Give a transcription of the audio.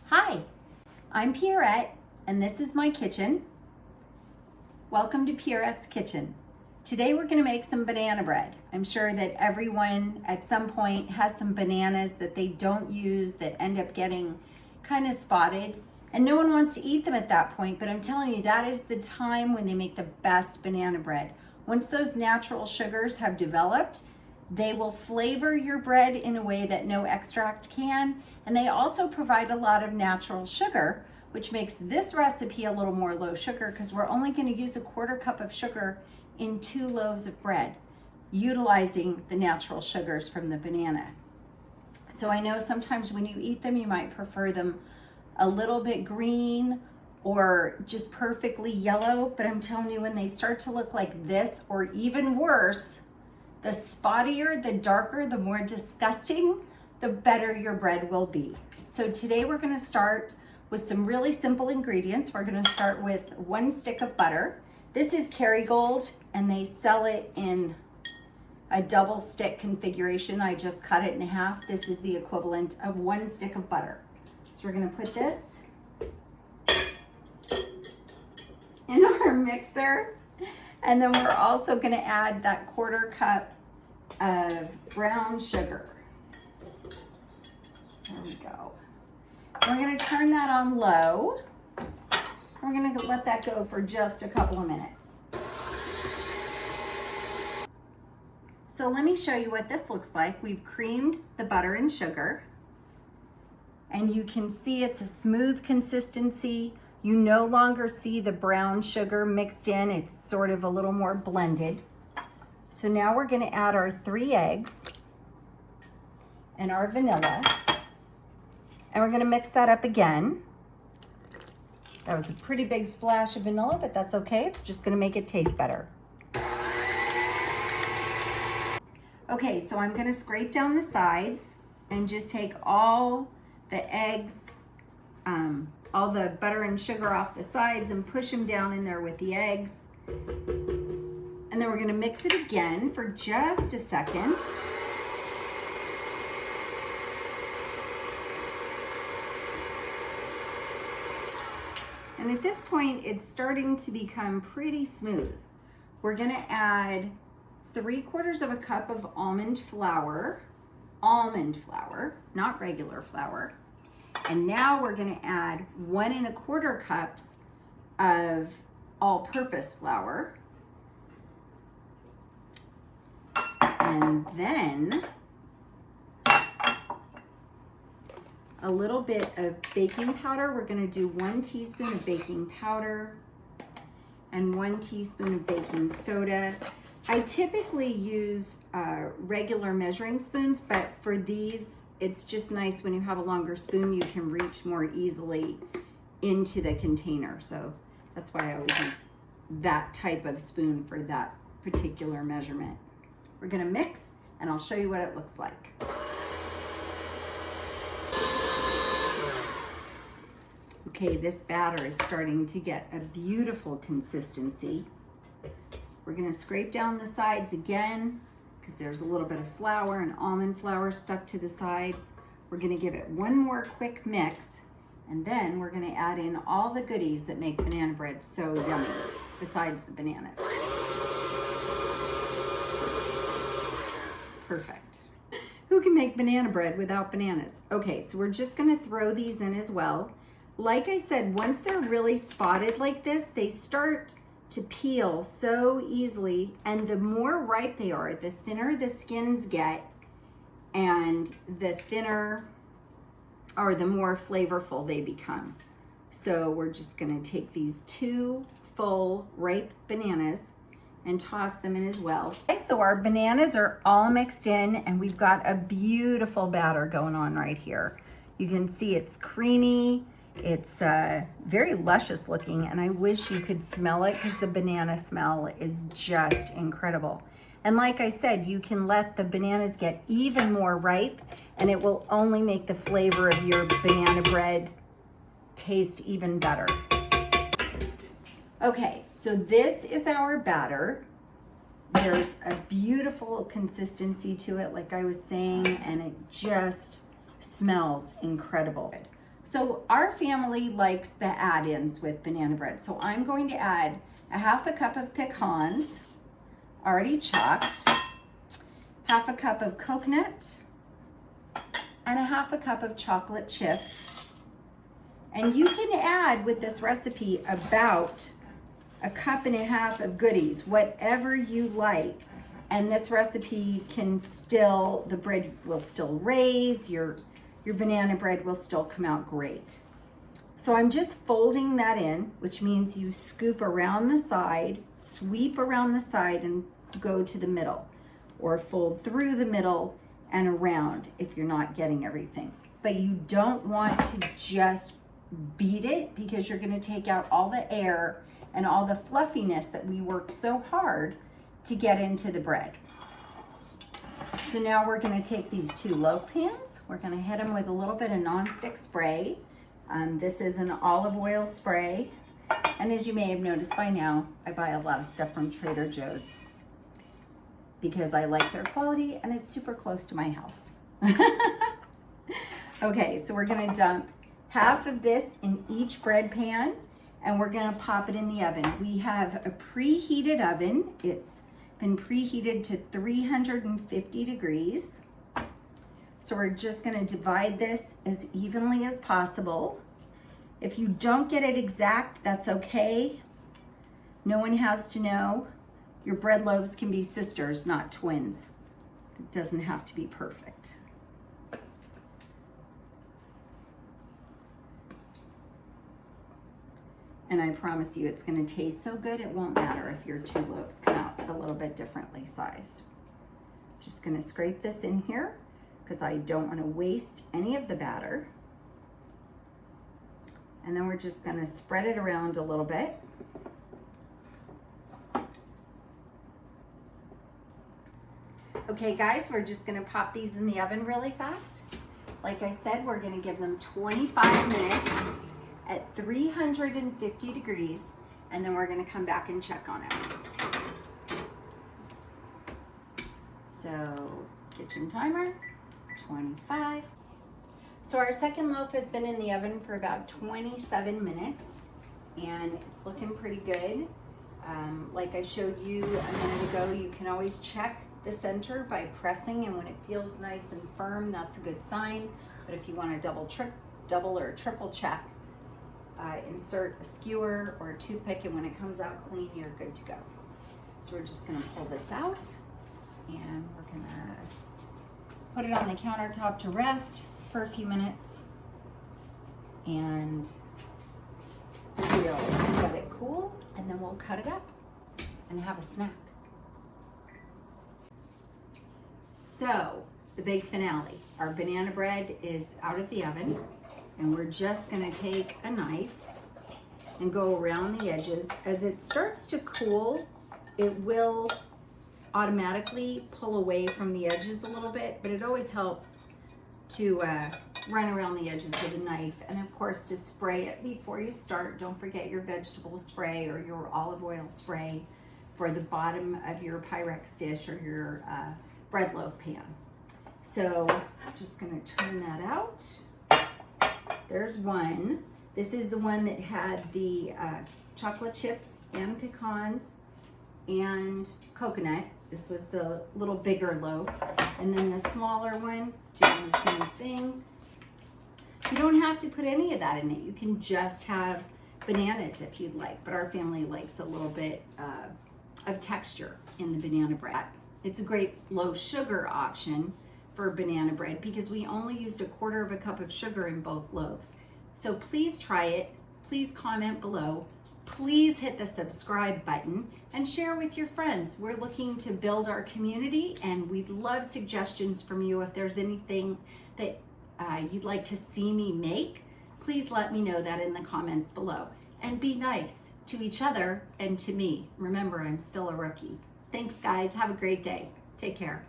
Hi, I'm Pierrette, and this is my kitchen. Welcome to Pierrette's Kitchen. Today we're going to make some banana bread. I'm sure that everyone at some point has some bananas that they don't use that end up getting kind of spotted, and no one wants to eat them at that point, but I'm telling you, that is the time when they make the best banana bread. Once those natural sugars have developed, they will flavor your bread in a way that no extract can, and they also provide a lot of natural sugar, which makes this recipe a little more low sugar because we're only going to use 1/4 cup of sugar in 2 loaves of bread, utilizing the natural sugars from the banana. So I know sometimes when you eat them, you might prefer them a little bit green or just perfectly yellow, but I'm telling you, when they start to look like this, or even worse, the spottier, the darker, the more disgusting, the better your bread will be. So today we're gonna start with some really simple ingredients. We're gonna start with 1 stick of butter. This is Kerrygold, and they sell it in a double stick configuration. I just cut it in half. This is the equivalent of 1 stick of butter. So we're gonna put this in our mixer. And then we're also gonna add that 1/4 cup of brown sugar. There we go. We're gonna turn that on low. We're gonna let that go for just a couple of minutes. So let me show you what this looks like. We've creamed the butter and sugar, and you can see it's a smooth consistency. You no longer see the brown sugar mixed in. It's sort of a little more blended. So now we're gonna add our 3 eggs and our vanilla, and we're gonna mix that up again. That was a pretty big splash of vanilla, but that's okay. It's just gonna make it taste better. Okay, so I'm gonna scrape down the sides and just take all the eggs, all the butter and sugar off the sides and push them down in there with the eggs. And then we're gonna mix it again for just a second. And at this point, it's starting to become pretty smooth. We're gonna add 3/4 cup of almond flour, not regular flour. And now we're gonna add 1 1/4 cups of all-purpose flour. And then a little bit of baking powder. We're gonna do 1 teaspoon of baking powder and 1 teaspoon of baking soda. I typically use regular measuring spoons, but for these, it's just nice when you have a longer spoon, you can reach more easily into the container. So that's why I always use that type of spoon for that particular measurement. We're gonna mix, and I'll show you what it looks like. Okay, this batter is starting to get a beautiful consistency. We're gonna scrape down the sides again because there's a little bit of flour and almond flour stuck to the sides. We're gonna give it 1 more quick mix, and then we're gonna add in all the goodies that make banana bread so yummy, besides the bananas. Perfect. Who can make banana bread without bananas? Okay, so we're just gonna throw these in as well. Like I said, once they're really spotted like this, they start to peel so easily, and the more ripe they are, the thinner the skins get, and the thinner or the more flavorful they become. So we're just gonna take these 2 full ripe bananas and toss them in as well. Okay, so our bananas are all mixed in, and we've got a beautiful batter going on right here. You can see it's creamy. It's very luscious looking, and I wish you could smell it because the banana smell is just incredible. And like I said, you can let the bananas get even more ripe, and it will only make the flavor of your banana bread taste even better. Okay, so this is our batter. There's a beautiful consistency to it, like I was saying, and it just smells incredible. So our family likes the add-ins with banana bread. So I'm going to add a half a cup of pecans, already chopped, half a cup of coconut, and a half a cup of chocolate chips. And you can add with this recipe about a cup and a half of goodies, whatever you like. And this recipe can still, the bread will still raise, your banana bread will still come out great. So I'm just folding that in, which means you scoop around the side, sweep around the side and go to the middle, or fold through the middle and around if you're not getting everything. But you don't want to just beat it, because you're going to take out all the air and all the fluffiness that we worked so hard to get into the bread. So now we're going to take these 2 loaf pans. We're going to hit them with a little bit of nonstick spray. This is an olive oil spray. And as you may have noticed by now, I buy a lot of stuff from Trader Joe's because I like their quality and it's super close to my house. Okay, so we're going to dump half of this in each bread pan, and we're going to pop it in the oven. We have a preheated oven. It's been preheated to 350 degrees. So we're just going to divide this as evenly as possible. If you don't get it exact, that's okay. No one has to know. Your bread loaves can be sisters, not twins. It doesn't have to be perfect. And I promise you, it's going to taste so good, it won't matter if your 2 loaves come out a little bit differently sized. Just going to scrape this in here because I don't want to waste any of the batter. And then we're just going to spread it around a little bit. Okay guys, we're just going to pop these in the oven really fast. Like I said, we're going to give them 25 minutes at 350 degrees, and then we're going to come back and check on it. So, kitchen timer, 25. So our second loaf has been in the oven for about 27 minutes, and it's looking pretty good. Like I showed you a minute ago, you can always check the center by pressing, and when it feels nice and firm, that's a good sign. But if you want to double or triple check, insert a skewer or a toothpick, and when it comes out clean, you're good to go. So we're just going to pull this out, and we're going to put it on the countertop to rest for a few minutes, and we'll let it cool, and then we'll cut it up and have a snack. So the big finale, our banana bread is out of the oven. And we're just going to take a knife and go around the edges. As it starts to cool, it will automatically pull away from the edges a little bit, but it always helps to run around the edges with a knife. And of course, to spray it before you start. Don't forget your vegetable spray or your olive oil spray for the bottom of your Pyrex dish or your bread loaf pan. So just going to turn that out. There's one. This is the one that had the chocolate chips and pecans and coconut. This was the little bigger loaf. And then the smaller one, doing the same thing. You don't have to put any of that in it. You can just have bananas if you'd like, but our family likes a little bit of texture in the banana bread. It's a great low sugar option for banana bread because we only used 1/4 cup of sugar in both loaves. So please try it. Please comment below. Please hit the subscribe button and share with your friends. We're looking to build our community, and we'd love suggestions from you. If there's anything that you'd like to see me make, please let me know that in the comments below. And be nice to each other and to me. Remember, I'm still a rookie. Thanks guys, have a great day. Take care.